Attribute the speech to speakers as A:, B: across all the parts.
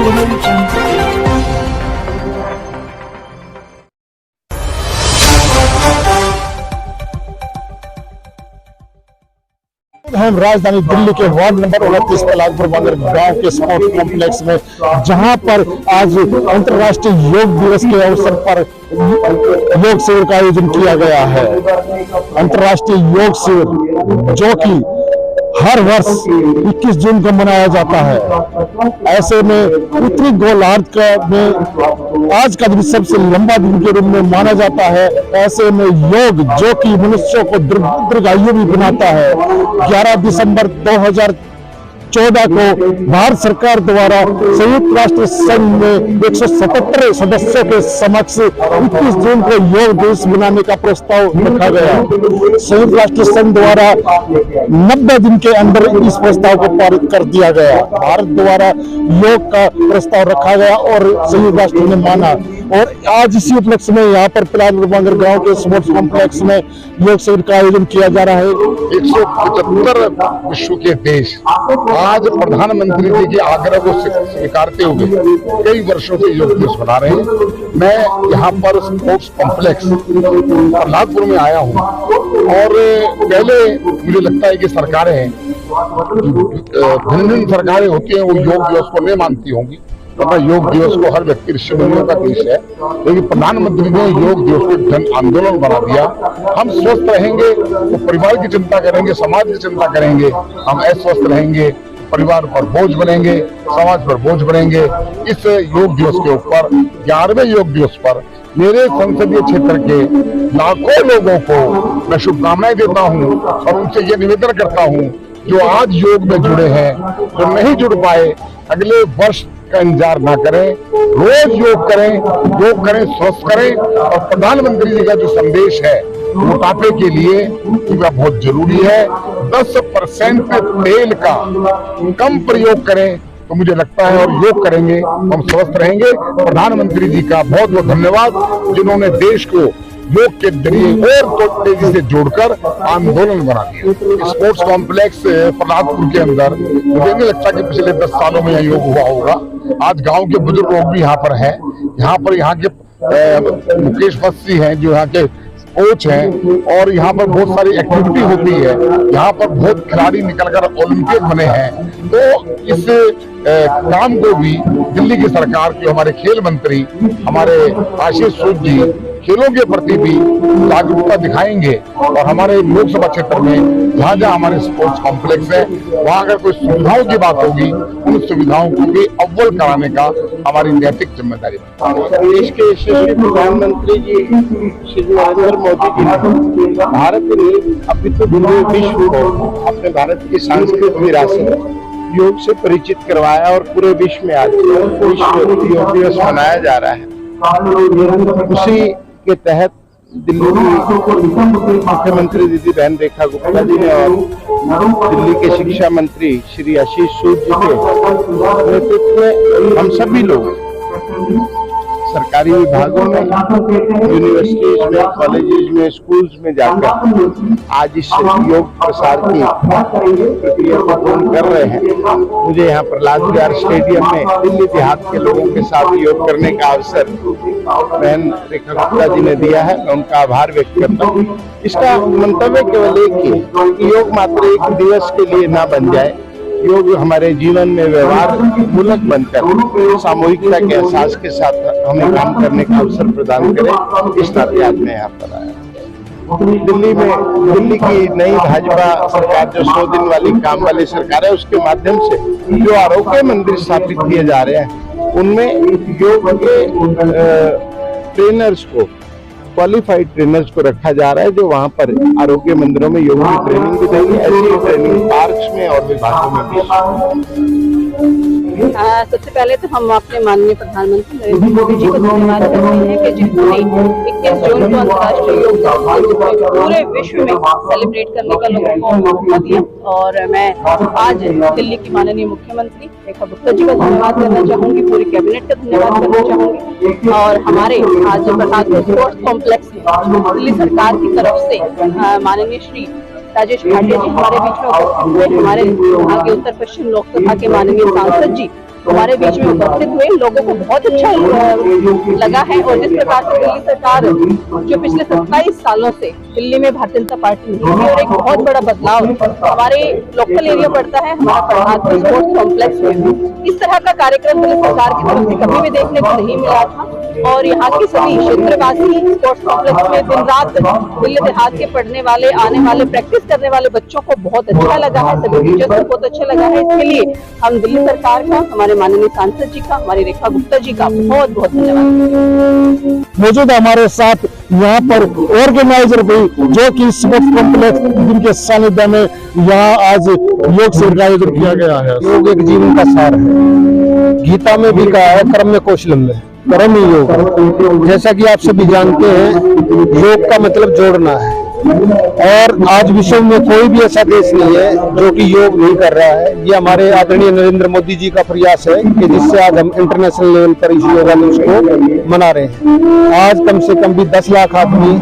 A: हम राजधानी दिल्ली के वार्ड नंबर 29 पलागपुर बांगर गांव के स्पोर्ट्स कॉम्प्लेक्स में, जहां पर आज अंतर्राष्ट्रीय योग दिवस के अवसर पर योग शिविर का आयोजन किया गया है। अंतर्राष्ट्रीय योग शिविर जो कि हर वर्ष 21 जून को मनाया जाता है। ऐसे में उत्तरी गोलार्ध में आज का दिन सबसे लंबा दिन के रूप में माना जाता है। ऐसे में योग जो कि मनुष्यों को दीर्घायु भी बनाता है, 11 दिसंबर 2014 को भारत सरकार द्वारा संयुक्त राष्ट्र संघ में 177 सदस्यों के समक्ष 21 जून को योग दिवस मनाने का प्रस्ताव रखा गया। संयुक्त राष्ट्र संघ द्वारा 90 दिन के अंदर इस प्रस्ताव को पारित कर दिया गया। भारत द्वारा योग का प्रस्ताव रखा गया और संयुक्त राष्ट्र ने माना। और आज इसी उपलक्ष्य में यहाँ पर पलागपुर बांगर गांव के स्पोर्ट्स कॉम्प्लेक्स में योग शिविर का आयोजन किया जा रहा है।
B: 175 विश्व के देश आज प्रधानमंत्री जी के आग्रह को स्वीकारते हुए कई वर्षों से योग दिवस मना रहे हैं। मैं यहाँ पर स्पोर्ट्स कॉम्प्लेक्स पलागपुर में आया हूँ और पहले मुझे लगता है कि सरकारें भिन्न सरकारें होती हैं, वो योग दिवस को नहीं मानती होंगी। योग दिवस को हर व्यक्ति ऋषि मुनियों का देश है, लेकिन प्रधानमंत्री ने योग दिवस को जन आंदोलन बना दिया। हम स्वस्थ रहेंगे तो परिवार की चिंता करेंगे, समाज की चिंता करेंगे। हम अस्वस्थ रहेंगे, परिवार पर बोझ बनेंगे, समाज पर बोझ बनेंगे। इस योग दिवस के ऊपर 11वें योग दिवस पर मेरे संसदीय क्षेत्र के लाखों लोगों को मैं शुभकामनाएं देता हूँ और उनसे ये निवेदन करता हूँ जो आज योग में जुड़े हैं, जो नहीं जुड़ पाए, अगले वर्ष का इंतजार ना करें, रोज योग करें, स्वस्थ करें। और प्रधानमंत्री जी का जो संदेश है मोटापे के लिए वह बहुत जरूरी है। 10% तेल का कम प्रयोग करें तो मुझे लगता है और योग करेंगे हम स्वस्थ रहेंगे। प्रधानमंत्री जी का बहुत बहुत धन्यवाद जिन्होंने देश को योग के जरिए और तो तेजी से जोड़कर आंदोलन बना दिया। स्पोर्ट्स कॉम्प्लेक्स पलागपुर के अंदर मुझे नहीं लगता कि पिछले 10 सालों में यहाँ योग हुआ होगा। आज गांव के बुजुर्ग लोग भी यहाँ पर हैं। यहाँ के मुकेश बस्सी हैं जो यहाँ के कोच हैं और यहाँ पर बहुत सारी एक्टिविटी होती है। यहाँ पर बहुत खिलाड़ी निकलकर ओलंपियन बने हैं। तो इस काम को भी दिल्ली की सरकार के हमारे खेल मंत्री हमारे आशीष सूद जी खेलों के प्रति भी जागरूकता दिखाएंगे और हमारे लोकसभा क्षेत्र में जहाँ जहाँ हमारे स्पोर्ट्स कॉम्प्लेक्स है वहाँ अगर कोई सुविधाओं की बात होगी उन सुविधाओं को भी अव्वल कराने का हमारी नैतिक जिम्मेदारी है।
C: देश के यशस्वी प्रधानमंत्री जी श्री नरेंद्र मोदी जी ने भारत ने अभी तो पूरे विश्व को अपने भारत की सांस्कृतिक विरासत योग से परिचित करवाया और पूरे विश्व में आज विश्व योग दिवस मनाया जा रहा है। उसी के तहत दिल्ली की मुख्यमंत्री दीदी बहन रेखा गुप्ता जी ने और दिल्ली के शिक्षा मंत्री श्री आशीष सूद जी के नेतृत्व में हम सभी लोग सरकारी विभागों में, यूनिवर्सिटीज में, कॉलेजेस में, स्कूल्स में जाकर आज इस योग प्रसार की प्रक्रिया को पूर्ण कर रहे हैं। मुझे यहाँ प्रहलाद बिहारी स्टेडियम में दिल्ली देहात के लोगों के साथ योग करने का अवसर बहन रेखा गुप्ता जी ने दिया है। मैं उनका आभार व्यक्त करता हूँ। इसका मंतव्य केवल एक ही कि योग मात्र एक दिवस के लिए ना बन जाए, योग हमारे जीवन में व्यवहार मूलक बनकर सामूहिकता के एहसास के साथ हमें काम करने का अवसर प्रदान करे। इस नाते आज मैं यहाँ पर आया। दिल्ली की नई भाजपा सरकार जो 100 दिन वाली काम वाली सरकार है, उसके माध्यम से जो आरोग्य मंदिर स्थापित किए जा रहे हैं उनमें योग के ट्रेनर्स को, क्वालिफाइड ट्रेनर्स को रखा जा रहा है जो वहाँ पर आरोग्य मंदिरों में योग की ट्रेनिंग भी देंगे। ऐसी ट्रेनिंग पार्क्स में और विभागों में भी।
D: सबसे पहले तो हम अपने माननीय प्रधानमंत्री नरेंद्र मोदी जी को धन्यवाद करते हैं कि जिन्होंने 21 जून को अंतर्राष्ट्रीय योग दिवस पूरे विश्व में सेलिब्रेट करने का लोगों को मौका दिया। और मैं आज दिल्ली की माननीय मुख्यमंत्री रेखा गुप्ता जी का धन्यवाद करना चाहूंगी, पूरी कैबिनेट का धन्यवाद करना चाहूंगी और हमारे आज पलागपुर स्पोर्ट्स कॉम्प्लेक्स में दिल्ली सरकार की तरफ से माननीय श्री राजेश भाटिया जी हमारे बीच में उपस्थित हुए, हमारे यहाँ के उत्तर पश्चिम लोकसभा के माननीय सांसद जी हमारे बीच में उपस्थित हुए। लोगों को बहुत अच्छा लगा है। और जिस प्रकार से दिल्ली सरकार जो पिछले 27 सालों से दिल्ली में भारतीय जनता पार्टी नहीं थी और एक बहुत बड़ा बदलाव हमारे लोकल एरिया पड़ता है, हमारा प्रभातपुर स्पोर्ट्स कॉम्प्लेक्स में इस तरह का कार्यक्रम दिल्ली सरकार की तरफ से कभी भी देखने को नहीं मिला था। और यहाँ के सभी क्षेत्रवासी स्पोर्ट्स कॉम्प्लेक्स में दिन रात दिल्ली देहात के पढ़ने वाले, आने वाले, प्रैक्टिस करने वाले बच्चों को बहुत अच्छा लगा है, सभी टीचर्स को बहुत अच्छा लगा है। इसके लिए हम दिल्ली सरकार का, हमारे माननीय सांसद जी का, हमारी रेखा गुप्ता जी का बहुत बहुत धन्यवाद।
A: मौजूद हमारे साथ यहाँ पर ऑर्गेनाइजर भी, जो कि स्पोर्ट्स कॉम्प्लेक्स जिनके सानिध्य में यहाँ आज योग शिविर का आयोजन किया गया है।
E: योग एक जीवन का सार है। गीता में भी कहा है कर्म में कौशलम में, कर्म ही योग। जैसा कि आप सभी जानते हैं, योग का मतलब जोड़ना है। और आज विश्व में कोई भी ऐसा देश नहीं है जो कि योग नहीं कर रहा है। ये हमारे आदरणीय नरेंद्र मोदी जी का प्रयास है कि जिससे आज हम इंटरनेशनल लेवल पर इस योगा दिवस को मना रहे हैं। आज कम से कम भी 10 लाख आदमी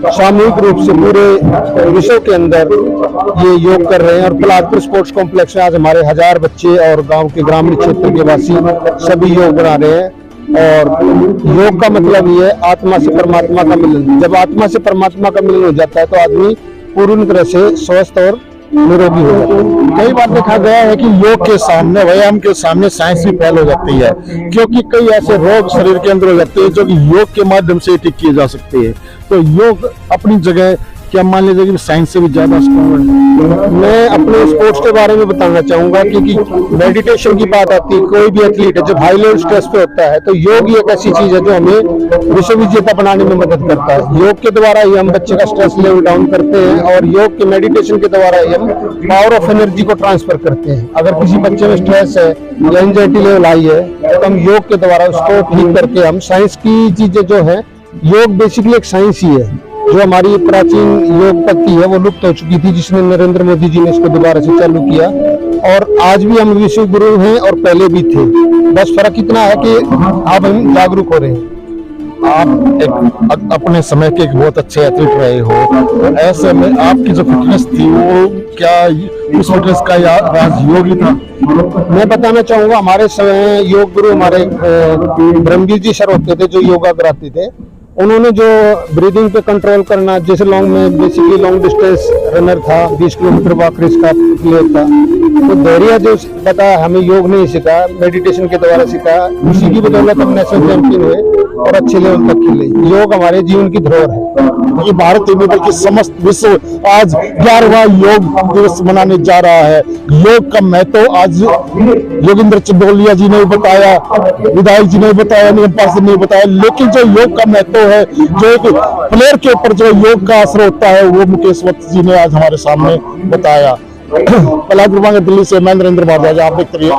E: सामूहिक रूप से पूरे विश्व के अंदर ये योग कर रहे हैं। और प्रभातपुर स्पोर्ट्स कॉम्प्लेक्स में आज हमारे 1000 बच्चे और गांव के ग्रामीण क्षेत्र के वासी सभी योग बना रहे हैं। और योग का मतलब ये है आत्मा से परमात्मा का मिलन। जब आत्मा से परमात्मा का मिलन हो जाता है तो आदमी पूर्ण तरह से स्वस्थ और निरोगी हो जाता है।
A: कई बार देखा गया है कि योग के सामने, व्यायाम के सामने साइंस भी फेल हो जाती है, क्योंकि कई ऐसे रोग शरीर के अंदर हो जाते हैं जो कि योग के माध्यम से ठीक किए जा सकते हैं। तो योग अपनी जगह क्या मान लीजिए कि साइंस से भी ज्यादा स्ट्रॉन्ग है।
E: मैं अपने स्पोर्ट्स के बारे में बताना चाहूंगा क्योंकि मेडिटेशन की बात आती है। कोई भी एथलीट है जब हाई लेवल स्ट्रेस पे होता है तो योग ही एक ऐसी चीज है जो हमें विश्व विजेता बनाने में मदद करता है। योग के द्वारा ही हम बच्चे का स्ट्रेस लेवल डाउन करते हैं और योग के मेडिटेशन के द्वारा ही हम पावर ऑफ एनर्जी को ट्रांसफर करते हैं। अगर किसी बच्चे में स्ट्रेस है या एंजाइटी लेवल हाई है तो हम योग के द्वारा उसको ठीक करके हम साइंस की चीजें जो है, योग बेसिकली एक साइंस ही है। जो हमारी प्राचीन योग पद्धति है वो लुप्त हो चुकी थी, जिसमें नरेंद्र मोदी जी ने इसको दोबारा से चालू किया। और आज भी हम विश्व गुरु हैं और पहले भी थे। बस फर्क इतना है कि अब हम जागरूक हो रहे हैं।
A: आप एक अपने समय के एक बहुत अच्छे एथलीट रहे हो, तो ऐसे में आपकी जो फिटनेस थी वो क्या उस फिटनेस का राज योग ही था?
E: मैं बताना चाहूंगा, हमारे समय योग गुरु हमारे ब्रह्मवीर जी सर होते थे जो योगा कराते थे। उन्होंने जो ब्रीदिंग पे कंट्रोल करना, जैसे लॉन्ग में बेसिकली लॉन्ग डिस्टेंस रनर था, 20 किलोमीटर वॉक रेस का प्लेयर था, तो धैर्य जो बताया हमें योग नहीं सिखाया, मेडिटेशन के द्वारा सिखाया। उसी की बदौलत हम नेशनल चैंपियन हुए और अच्छे लेवल तक खेले। योग हमारे जीवन की धरोहर है।
A: ये भारत ही नहीं बल्कि समस्त विश्व आज 11वां योग दिवस मनाने जा रहा है। योग का महत्व आज योगेंद्र चंदोलिया जी ने बताया, विधायक जी ने बताया, निगम पार्षद ने बताया, लेकिन जो योग का महत्व है, जो एक प्लेयर के ऊपर जो योग का असर होता है, वो मुकेश वत्स जी ने आज हमारे सामने बताया। दिल्ली से मैं नरेंद्र भारद्वाज, आप देखते रहिए।